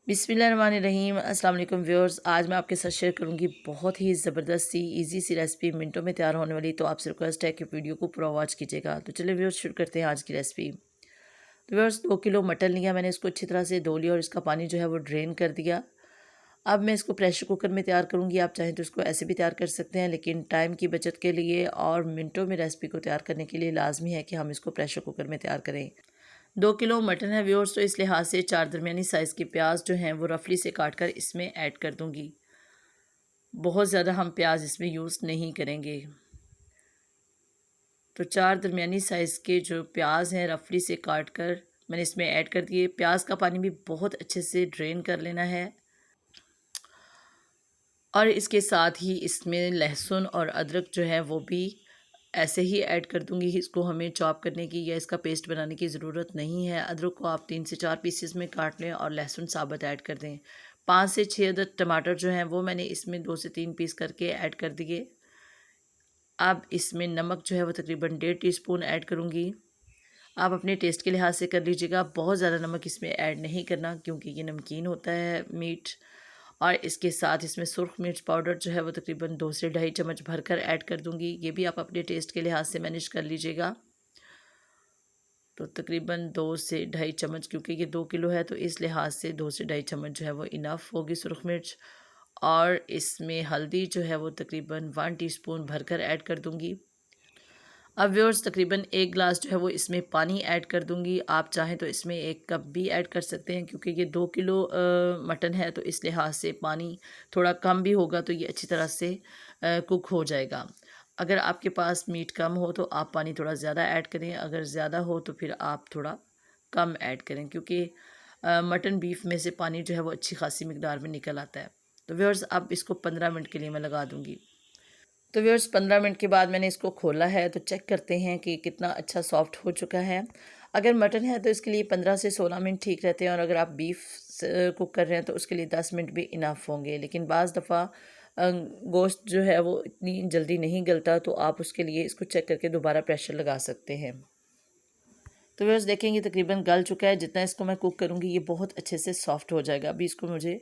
बिस्मिल्लाहिर्रहमानिर्रहीम। अस्सलाम वालेकुम व्यूअर्स। आज मैं आपके साथ शेयर करूंगी बहुत ही ज़बरदस्त सी इजी सी रेसिपी, मिनटों में तैयार होने वाली। तो आपसे रिक्वेस्ट है कि वीडियो को पूरा वॉच कीजिएगा। तो चलिए व्यूअर्स शुरू करते हैं आज की रेसिपी। तो व्यूअर्स 2 किलो मटन लिया मैंने, इसको अच्छी तरह से धो लिया और इसका पानी जो है वो ड्रेन कर दिया। अब मैं इसको प्रेशर कुकर में तैयार करूँगी। आप चाहें तो इसको ऐसे भी तैयार कर सकते हैं, लेकिन टाइम की बचत के लिए और मिनटों में रेसिपी को तैयार करने के लिए लाजमी है कि हम इसको प्रेशर कुकर में तैयार करें। 2 किलो मटन है व्यूअर्स, तो इस लिहाज से 4 दरमियानी साइज़ के प्याज जो हैं वो रफली से काट कर इसमें ऐड कर दूंगी। बहुत ज़्यादा हम प्याज इसमें यूज़ नहीं करेंगे। तो 4 दरमियानी साइज़ के जो प्याज हैं रफली से काट कर मैंने इसमें ऐड कर दिए। प्याज का पानी भी बहुत अच्छे से ड्रेन कर लेना है और इसके साथ ही इसमें लहसुन और अदरक जो है वो भी ऐसे ही ऐड कर दूंगी। इसको हमें चॉप करने की या इसका पेस्ट बनाने की ज़रूरत नहीं है। अदरक को आप 3 से 4 पीसेस में काट लें और लहसुन साबुत ऐड कर दें। 5 से 6 अदद टमाटर जो हैं वो मैंने इसमें 2 से 3 पीस करके ऐड कर दिए। अब इसमें नमक जो है वो तकरीबन 1.5 टीस्पून ऐड करूँगी। आप अपने टेस्ट के लिहाज से कर लीजिएगा। बहुत ज़्यादा नमक इसमें ऐड नहीं करना क्योंकि ये नमकीन होता है मीट। और इसके साथ इसमें सुर्ख मिर्च पाउडर जो है वो तकरीबन 2 से ढाई चम्मच भरकर ऐड कर दूंगी। ये भी आप अपने टेस्ट के लिहाज से मैनेज कर लीजिएगा। तो तकरीबन 2 से ढाई चम्मच, क्योंकि ये 2 किलो है तो इस लिहाज से 2 से ढाई चम्मच जो है वो इनफ होगी सुर्ख मिर्च। और इसमें हल्दी जो है वो तकरीबन 1 टीस्पून भरकर ऐड कर दूंगी। अब व्यूअर्स तकरीबन 1 गिलास जो है वो इसमें पानी ऐड कर दूंगी। आप चाहें तो इसमें 1 कप भी ऐड कर सकते हैं, क्योंकि ये 2 किलो मटन है तो इस लिहाज से पानी थोड़ा कम भी होगा तो ये अच्छी तरह से कुक हो जाएगा। अगर आपके पास मीट कम हो तो आप पानी थोड़ा ज़्यादा ऐड करें, अगर ज़्यादा हो तो फिर आप थोड़ा कम ऐड करें, क्योंकि मटन बीफ में से पानी जो है वो अच्छी खासी मिकदार में निकल आता है। तो व्यूअर्स अब इसको 15 मिनट के लिए मैं लगा दूँगी। तो व्यूअर्स 15 मिनट के बाद मैंने इसको खोला है, तो चेक करते हैं कि कितना अच्छा सॉफ्ट हो चुका है। अगर मटन है तो इसके लिए 15 से 16 मिनट ठीक रहते हैं, और अगर आप बीफ कुक कर रहे हैं तो उसके लिए 10 मिनट भी इनफ होंगे। लेकिन बाज़ दफ़ा गोश्त जो है वो इतनी जल्दी नहीं गलता, तो आप उसके लिए इसको चेक करके दोबारा प्रेशर लगा सकते हैं। तो व्यूअर्स देखेंगे तकरीबन गल चुका है। जितना इसको मैं कुक करूँगी ये बहुत अच्छे से सॉफ्ट हो जाएगा। अभी इसको मुझे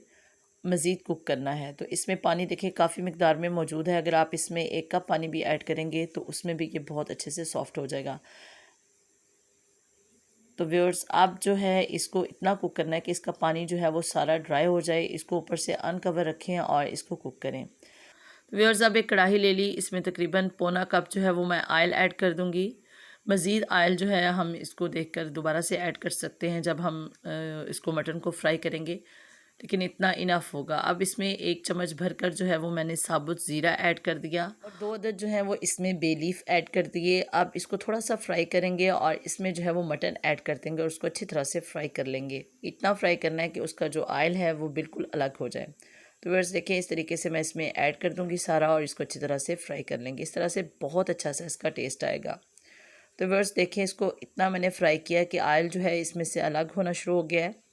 मज़ीद कुक करना है। तो इसमें पानी देखिए काफ़ी मिकदार में मौजूद है। अगर आप इसमें 1 कप पानी भी ऐड करेंगे तो उसमें भी ये बहुत अच्छे से सॉफ्ट हो जाएगा। तो व्यूअर्स आप जो है इसको इतना कुक करना है कि इसका पानी जो है वो सारा ड्राई हो जाए। इसको ऊपर से अनकवर रखें और इसको कुक करें। तो व्यूअर्स अब एक कढ़ाई ले ली, इसमें तकरीबन पौना कप जो है वो मैं ऑयल ऐड कर दूँगी। मज़ीद ऑयल जो है हम इसको देखकर दोबारा से ऐड कर सकते हैं जब हम इसको मटन को फ्राई करेंगे, लेकिन इतना इनफ होगा। अब इसमें 1 चम्मच भरकर जो है वो मैंने साबुत ज़ीरा ऐड कर दिया और 2 अदद जो है वो इसमें बे लीफ ऐड कर दिए। अब इसको थोड़ा सा फ्राई करेंगे और इसमें जो है वो मटन ऐड कर देंगे और उसको अच्छी तरह से फ्राई कर लेंगे। इतना फ्राई करना है कि उसका जो ऑयल है वो बिल्कुल अलग हो जाए। तो व्यूअर्स देखिए इस तरीके से मैं इसमें ऐड कर दूँगी सारा और इसको अच्छी तरह से फ्राई कर लेंगे। इस तरह से बहुत अच्छा सा इसका टेस्ट आएगा। तो व्यूअर्स देखिए इसको इतना मैंने फ्राई किया कि ऑयल जो है इसमें से अलग होना शुरू हो गया है,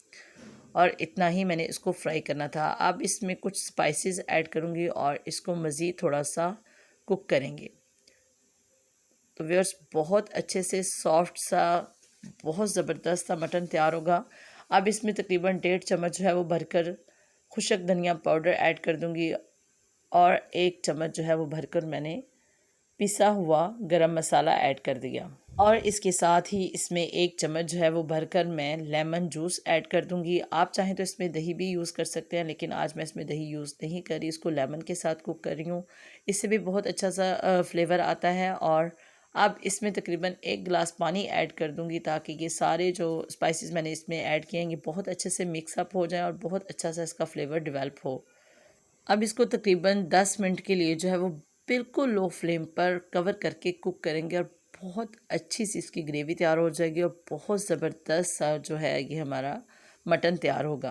और इतना ही मैंने इसको फ्राई करना था। अब इसमें कुछ स्पाइसेस ऐड करूँगी और इसको मज़ीद थोड़ा सा कुक करेंगे। तो व्यूअर्स बहुत अच्छे से सॉफ्ट सा बहुत ज़बरदस्त सा मटन तैयार होगा। अब इसमें तकरीबन 1.5 चम्मच जो है वो भरकर खुशक धनिया पाउडर ऐड कर दूँगी और 1 चम्मच जो है वो भरकर मैंने पिसा हुआ गरम मसाला ऐड कर दिया। और इसके साथ ही इसमें 1 चम्मच जो है वो भरकर मैं लेमन जूस ऐड कर दूंगी। आप चाहें तो इसमें दही भी यूज़ कर सकते हैं, लेकिन आज मैं इसमें दही यूज़ नहीं कर रही, इसको लेमन के साथ कुक कर रही हूँ। इससे भी बहुत अच्छा सा फ्लेवर आता है। और अब इसमें तकरीबन 1 गिलास पानी ऐड कर दूंगी ताकि ये सारे जो स्पाइसेस मैंने इसमें ऐड किए हैं ये बहुत अच्छे से मिक्सअप हो जाए और बहुत अच्छा सा इसका फ्लेवर डेवलप हो। अब इसको तकरीबन 10 मिनट के लिए जो है वो बिल्कुल लो फ्लेम पर कवर करके कुक करेंगे और बहुत अच्छी सी इसकी ग्रेवी तैयार हो जाएगी और बहुत ज़बरदस्त सा जो है ये हमारा मटन तैयार होगा।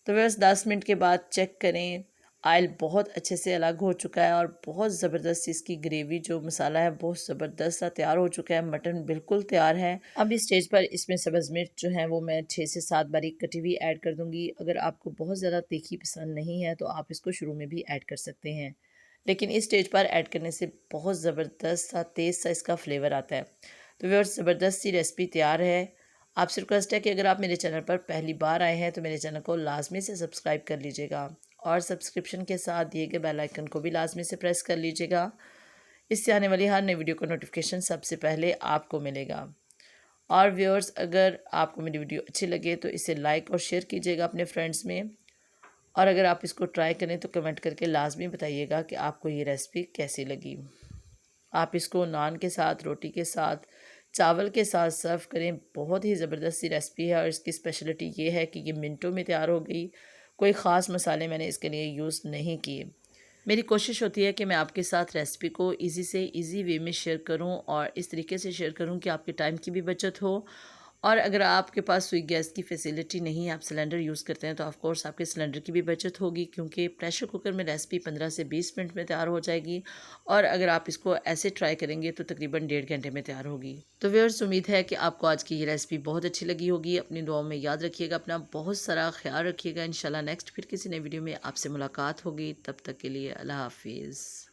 तो बस 10 मिनट के बाद चेक करें, ऑयल बहुत अच्छे से अलग हो चुका है और बहुत ज़बरदस्त इसकी ग्रेवी जो मसाला है बहुत ज़बरदस्त सा तैयार हो चुका है। मटन बिल्कुल तैयार है। अब इस स्टेज पर इसमें सब्ज़ मिर्च जो है वो मैं 6 से 7 बारीक कटी हुई ऐड कर दूंगी। अगर आपको बहुत ज़्यादा तीखी पसंद नहीं है तो आप इसको शुरू में भी ऐड कर सकते हैं, लेकिन इस स्टेज पर ऐड करने से बहुत ज़बरदस्त सा तेज़ सा इसका फ्लेवर आता है। तो व्यूअर्स ज़बरदस्त सी रेसिपी तैयार है आपसे रिक्वेस्ट है कि अगर आप मेरे चैनल पर पहली बार आए हैं तो मेरे चैनल को लाजमी से सब्सक्राइब कर लीजिएगा और सब्सक्रिप्शन के साथ दिए गए बेल आइकन को भी लाजमी से प्रेस कर लीजिएगा। इससे आने वाली हर नई वीडियो का नोटिफिकेशन सबसे पहले आपको मिलेगा। और व्यूअर्स, अगर आपको मेरी वीडियो अच्छी लगे तो इसे लाइक और शेयर कीजिएगा अपने फ्रेंड्स में, और अगर आप इसको ट्राई करें तो कमेंट करके लाजमी बताइएगा कि आपको ये रेसिपी कैसी लगी। आप इसको नान के साथ, रोटी के साथ, चावल के साथ सर्व करें। बहुत ही ज़बरदस्त सी रेसिपी है और इसकी स्पेशलिटी ये है कि ये मिनटों में तैयार हो गई। कोई ख़ास मसाले मैंने इसके लिए यूज़ नहीं किए। मेरी कोशिश होती है कि मैं आपके साथ रेसिपी को इजी से इजी वे में शेयर करूं और इस तरीके से शेयर करूं कि आपके टाइम की भी बचत हो। और अगर आपके पास सुई गैस की फैसिलिटी नहीं है, आप सिलेंडर यूज़ करते हैं, तो ऑफ कोर्स आपके सिलेंडर की भी बचत होगी, क्योंकि प्रेशर कुकर में रेसिपी 15 से 20 मिनट में तैयार हो जाएगी। और अगर आप इसको ऐसे ट्राई करेंगे तो तकरीबन 1.5 घंटे में तैयार होगी। तो व्यूअर्स, उम्मीद है कि आपको आज की ये रेसिपी बहुत अच्छी लगी होगी। अपनी दुआओं में याद रखिएगा, अपना बहुत सारा ख्याल रखिएगा। इंशाल्लाह नेक्स्ट फिर किसी नई वीडियो में आपसे मुलाकात होगी। तब तक के लिए अल्लाह हाफिज़।